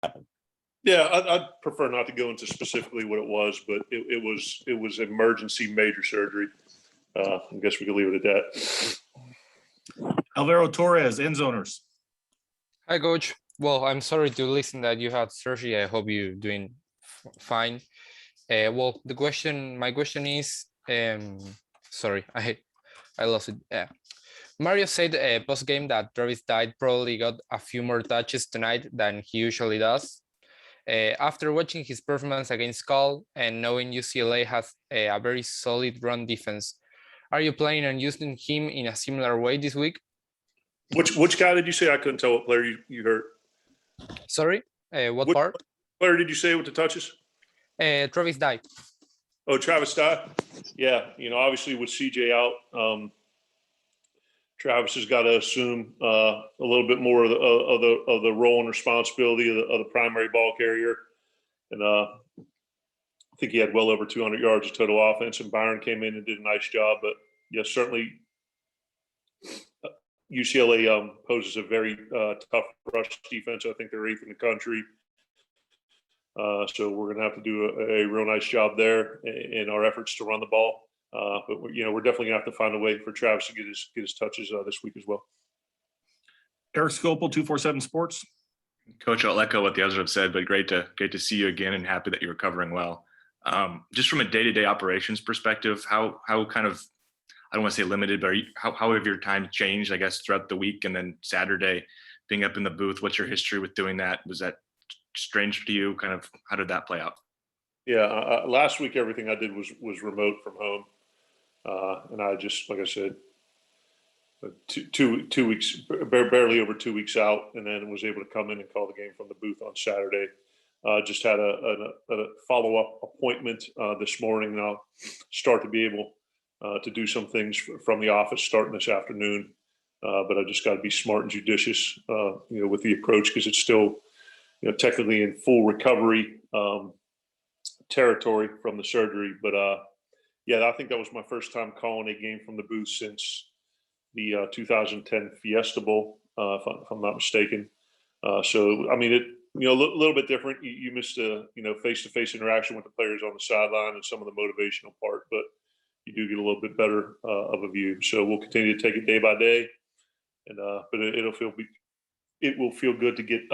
happened? Yeah, I'd prefer not to go into specifically what it was, but it was emergency major surgery. I guess we could leave it at that. Alvaro Torres, end zoners. Hi, Coach. Well, I'm sorry to listen that you had surgery. I hope you're doing fine. Well, my question is, sorry, I lost it. Mario said post game that Travis Dye probably got a few more touches tonight than he usually does. After watching his performance against Cal and knowing UCLA has a very solid run defense, are you planning on using him in a similar way this week? Which guy did you say? I couldn't tell what player you heard. Sorry, what part? Player did you say with the touches? Travis Dye. Oh, Travis Dye. Yeah, obviously with CJ out, Travis has got to assume a little bit more of the role and responsibility of the primary ball carrier, and I think he had well over 200 yards of total offense. And Byron came in and did a nice job. But yes, certainly UCLA poses a very tough rush defense. I think they're 8th in the country. So we're going to have to do a real nice job there in our efforts to run the ball. But we're definitely going to have to find a way for Travis to get his touches this week as well. Eric Scopel, 247 Sports. Coach, I'll echo what the others have said, but great to see you again and happy that you're recovering well. Just from a day-to-day operations perspective, how kind of, I don't want to say limited, but how have your time changed, I guess, throughout the week and then Saturday being up in the booth? What's your history with doing that? Was that strange to you? Kind of, how did that play out? Yeah, last week everything I did was remote from home, and I just, like I said, two weeks, barely over 2 weeks out, and then was able to come in and call the game from the booth on Saturday. Just had a follow-up appointment this morning, and I'll start to be able to do some things from the office starting this afternoon. But I just got to be smart and judicious, with the approach, because it's still, technically in full recovery territory from the surgery. But yeah, I think that was my first time calling a game from the booth since the 2010 Fiesta Bowl, if I'm not mistaken. So I mean, it a little bit different. You missed a face-to-face interaction with the players on the sideline and some of the motivational part, but you do get a little bit better of a view. So we'll continue to take it day by day, and but it will feel good to get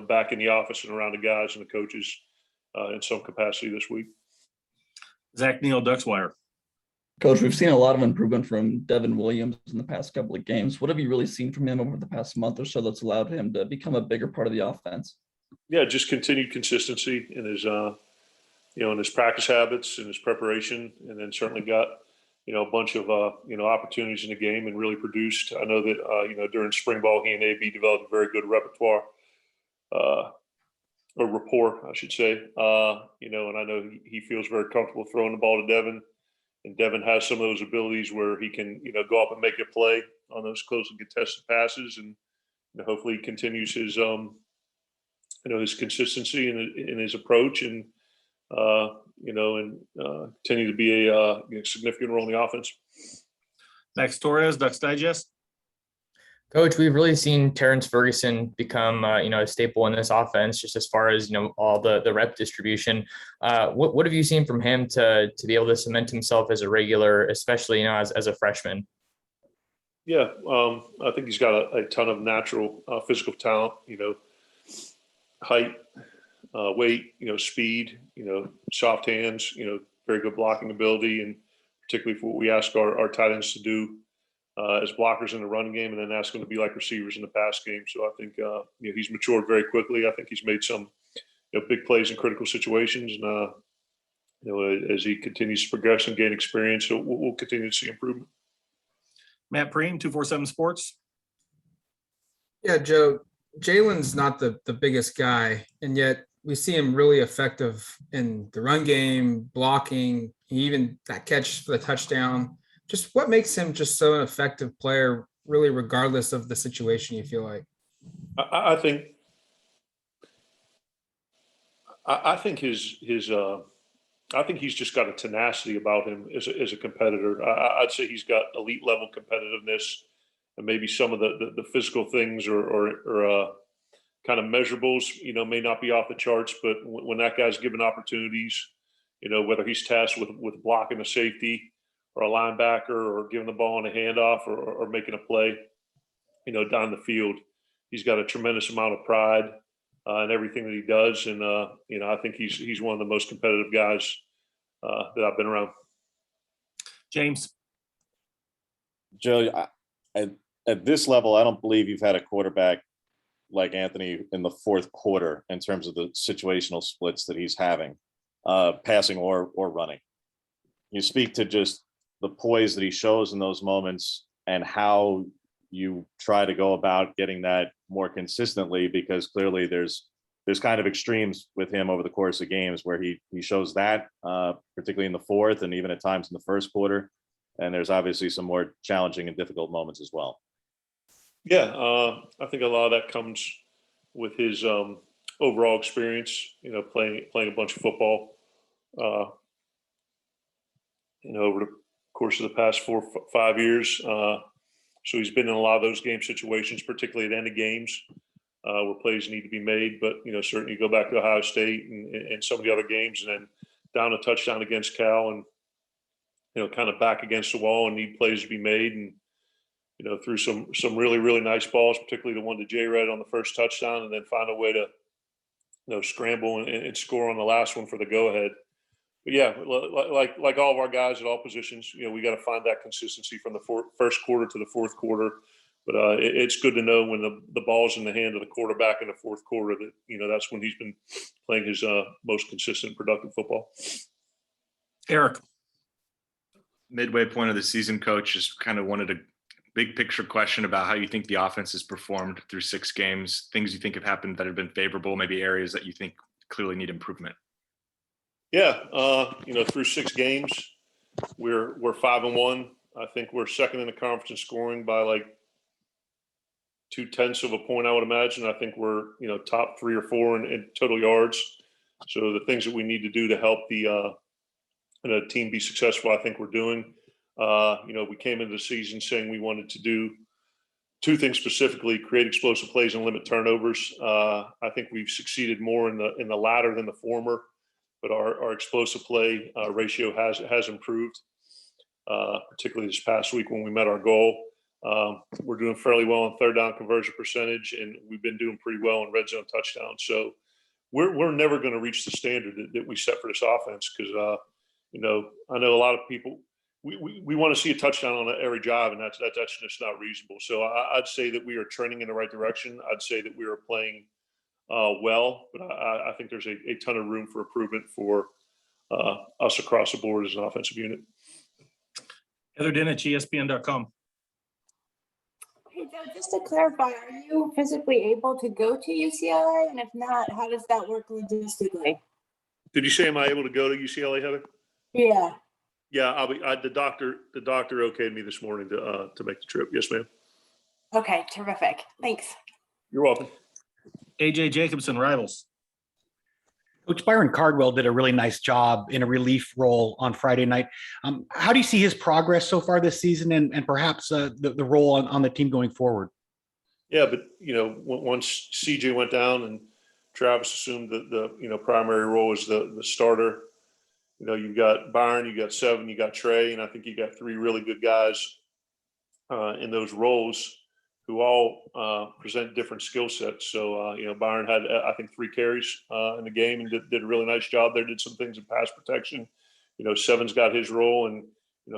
back in the office and around the guys and the coaches in some capacity this week. Zach Neal, Duckswire. Coach, we've seen a lot of improvement from Devin Williams in the past couple of games. What have you really seen from him over the past month or so that's allowed him to become a bigger part of the offense? Yeah, just continued consistency in his, in his practice habits and his preparation, and then certainly got, a bunch of, opportunities in the game and really produced. I know that, during spring ball, he and AB developed a very good repertoire, or rapport, I should say. And I know he feels very comfortable throwing the ball to Devin. And Devin has some of those abilities where he can, go up and make a play on those close and contested passes, and hopefully he continues his, his consistency in his approach, and continue to be a significant role in the offense. Max Torres, Ducks Digest. Coach, we've really seen Terrence Ferguson become, a staple in this offense, just as far as, all the rep distribution. What have you seen from him to be able to cement himself as a regular, especially, as a freshman? Yeah, I think he's got a ton of natural physical talent, height, weight, speed, soft hands, very good blocking ability, and particularly for what we ask our tight ends to do as blockers in the run game, and then ask them to be like receivers in the pass game. So I think he's matured very quickly. I think he's made some big plays in critical situations, and as he continues to progress and gain experience, so we'll continue to see improvement. Matt Preem, 247 Sports. Yeah, Joe, Jalen's not the biggest guy, and yet we see him really effective in the run game, blocking, even that catch for the touchdown. Just what makes him just so an effective player, really, regardless of the situation, you feel like? I think his I think he's just got a tenacity about him as a competitor. I'd say he's got elite level competitiveness, and maybe some of the physical things or kind of measurables, may not be off the charts, but when that guy's given opportunities, whether he's tasked with blocking a safety or a linebacker or giving the ball in a handoff or making a play, down the field, he's got a tremendous amount of pride in everything that he does. And, I think he's one of the most competitive guys that I've been around. James. Joe, at this level, I don't believe you've had a quarterback like Anthony in the fourth quarter in terms of the situational splits that he's having, passing or running. You speak to just the poise that he shows in those moments and how you try to go about getting that more consistently, because clearly there's kind of extremes with him over the course of games where he shows that, particularly in the fourth and even at times in the first quarter. And there's obviously some more challenging and difficult moments as well. Yeah, I think a lot of that comes with his overall experience, playing a bunch of football, over the course of the past 4 or 5 years. So he's been in a lot of those game situations, particularly at end of games where plays need to be made. But, certainly you go back to Ohio State and some of the other games, and then down a touchdown against Cal and, kind of back against the wall and need plays to be made. And, through some really, really nice balls, particularly the one to J-Red on the first touchdown, and then find a way to, scramble and score on the last one for the go-ahead. But yeah, like all of our guys at all positions, we got to find that consistency from the first quarter to the fourth quarter. But it's good to know when the ball's in the hand of the quarterback in the fourth quarter that, that's when he's been playing his most consistent, productive football. Eric. Midway point of the season, Coach, just kind of wanted a big picture question about how you think the offense has performed through 6 games, things you think have happened that have been favorable, maybe areas that you think clearly need improvement. Yeah, through 6 games, we're 5-1. I think we're second in the conference in scoring by like 0.2 of a point, I would imagine. I think we're top 3 or 4 in total yards. So the things that we need to do to help the team be successful, I think we're doing. We came into the season saying we wanted to do 2 things specifically: create explosive plays and limit turnovers. I think we've succeeded more in the latter than the former, but our explosive play ratio has improved, particularly this past week when we met our goal. We're doing fairly well on third down conversion percentage, and we've been doing pretty well in red zone touchdowns. So we're never going to reach the standard that we set for this offense, because I know a lot of people, we want to see a touchdown on every drive, and that's just not reasonable. So I'd say that we are trending in the right direction. I'd say that we are playing well, but I think there's a ton of room for improvement for us across the board as an offensive unit. Heather Dinich, ESPN.com. Hey, Joe, just to clarify, are you physically able to go to UCLA? And if not, how does that work logistically? Did you say, am I able to go to UCLA, Heather? Yeah. Yeah, the doctor okayed me this morning to make the trip. Yes, ma'am. Okay, terrific. Thanks. You're welcome. AJ Jacobson, Rivals. Coach Byron Cardwell did a really nice job in a relief role on Friday night. How do you see his progress so far this season, and perhaps the role on the team going forward? Yeah, but once CJ went down and Travis assumed the primary role as the starter, you've got Byron, you got Seven, you got Trey, and I think you got 3 really good guys in those roles who all present different skill sets. So, Byron had, I think, 3 carries in the game and did a really nice job there, did some things in pass protection. Seven's got his role and,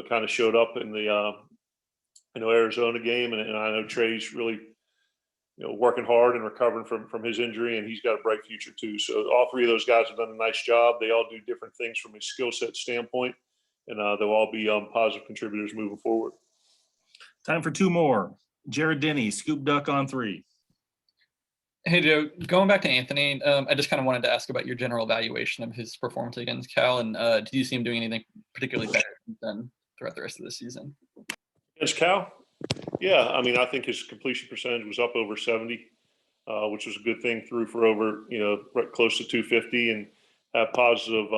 kind of showed up in the, Arizona game. And I know Trey's really, working hard and recovering from his injury, and he's got a bright future too. So all 3 of those guys have done a nice job. They all do different things from a skill set standpoint, and they'll all be positive contributors moving forward. Time for 2 more. Jared Denny, Scoop Duck on 3. Hey, Joe, going back to Anthony, I just kind of wanted to ask about your general evaluation of his performance against Cal, and did you see him doing anything particularly better than throughout the rest of the season? Against Cal? Yeah, I mean, I think his completion percentage was up over 70, which was a good thing. Threw for over, right close to 250, and had positive,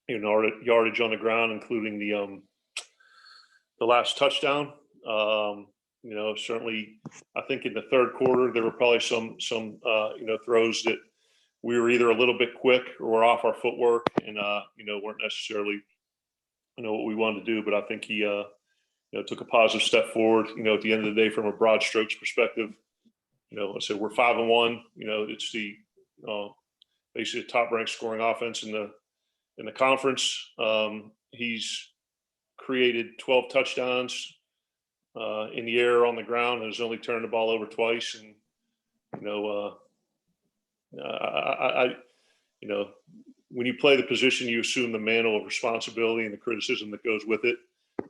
yardage on the ground, including the last touchdown. Certainly, I think in the third quarter there were probably some throws that we were either a little bit quick or off our footwork, and weren't necessarily what we wanted to do. But I think he took a positive step forward. At the end of the day, from a broad strokes perspective, I said we're 5-1. It's the basically the top ranked scoring offense in the conference. He's created 12 touchdowns in the air, on the ground, and has only turned the ball over twice. And when you play the position, you assume the mantle of responsibility and the criticism that goes with it.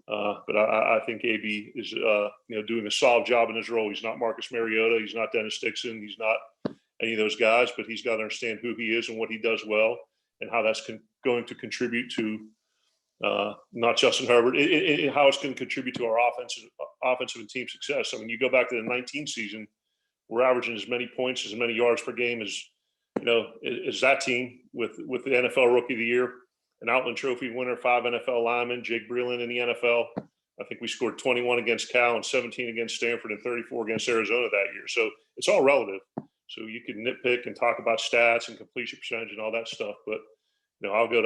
But I think AB is doing a solid job in his role. He's not Marcus Mariota. He's not Dennis Dixon. He's not any of those guys. But he's got to understand who he is and what he does well, and how that's going to contribute to not Justin Herbert, how it's going to contribute to our offensive and team success. I mean, you go back to the 19 season, we're averaging as many points, as many yards per game as that team with the NFL Rookie of the Year, an Outland Trophy winner, 5 NFL linemen, Jake Breland in the NFL. I think we scored 21 against Cal and 17 against Stanford and 34 against Arizona that year. So it's all relative. So you can nitpick and talk about stats and completion percentage and all that stuff, but I'll go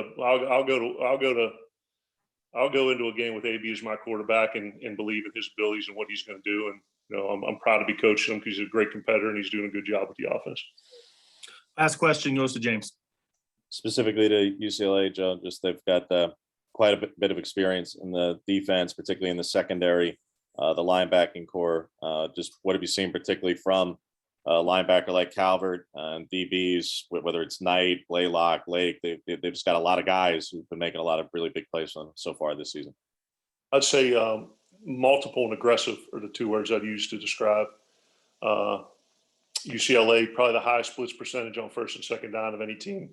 into a game with AB as my quarterback and believe in his abilities and what he's going to do. And I'm proud to be coaching him because he's a great competitor and he's doing a good job with the offense. Last question goes to James. Specifically to UCLA, Joe, just they've got quite a bit of experience in the defense, particularly in the secondary, the linebacking core. Just what have you seen particularly from a linebacker like Calvert and DBs, whether it's Knight, Blaylock, Lake? They've just got a lot of guys who've been making a lot of really big plays for them so far this season. I'd say multiple and aggressive are the two words I'd use to describe. UCLA, probably the highest blitz percentage on first and second down of any team.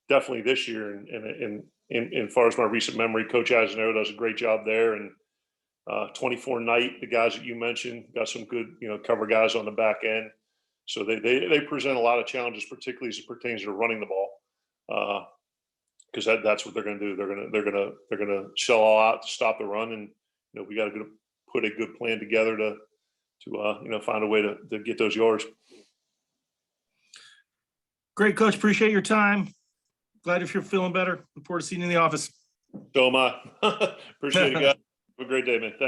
Definitely this year. And as far as my recent memory, Coach Eisenhower does a great job there. And 24 Knight, the guys that you mentioned, got some good, cover guys on the back end. So they present a lot of challenges, particularly as it pertains to running the ball, because that's what they're going to do. They're going to shell all out to stop the run, and we got to put a good plan together to find a way to get those yards. Great, Coach. Appreciate your time. Glad if you're feeling better. Look forward to seeing you in the office. So am I. Appreciate it, guys. Have a great day, man. Thanks.